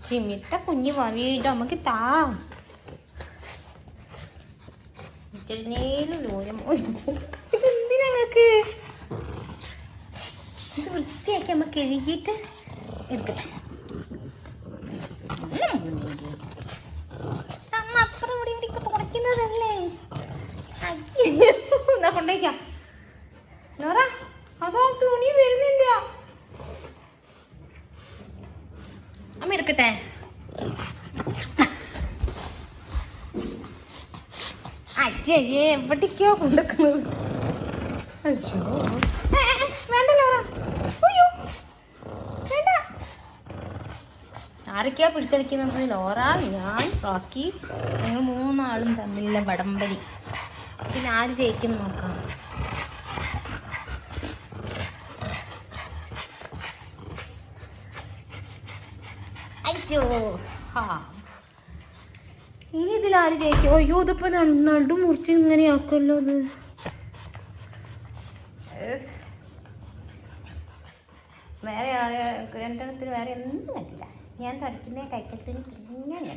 ചിമ്മിട്ട കുഞ്ഞു വീട് നമുക്ക് താ ഇച്ചിരിനേലും ദൂരം ഇതെന്തിനാ നിങ്ങൾക്ക് ഇത് വൃത്തിയാക്കി നമുക്ക് എഴുതിയിട്ട് എടുക്കട്ടെ. അമ്മ അപ്പുറം ഇവിടെ ഇവിടെയൊക്കെ തുടയ്ക്കുന്നതല്ലേ. എന്നാ കൊണ്ടേക്കാം നോറ. അതോ തുണി വരുന്നില്ല. അമ്മ എടുക്കട്ടെ. അച്ഛേ എവിടേക്കോ കൊണ്ടുക്കുന്നത്. അയ്യോ വേണ്ട ലോറ. അയ്യോ വേണ്ട. ആരൊക്കെയാ പിടിച്ചടിക്കുന്നത്? ലോറ, ഞാൻ, റോക്കി, ഞങ്ങൾ 3 ആളും തമ്മിലുള്ള വടംവലി. പിന്നെ ആര് ജയിക്കും നോക്കാം. അയ്യോ ഇനി ഇതിലാര് ജയിക്കും? അയ്യോ ഇതിപ്പോ നടു മുറിച്ച് ഇങ്ങനെയാക്കുമല്ലോ അത്. വേറെ 2 വേറെ ഒന്നും പറ്റില്ല. ഞാൻ തടിക്കുന്ന കൈക്കത്തിന് ഇങ്ങനെ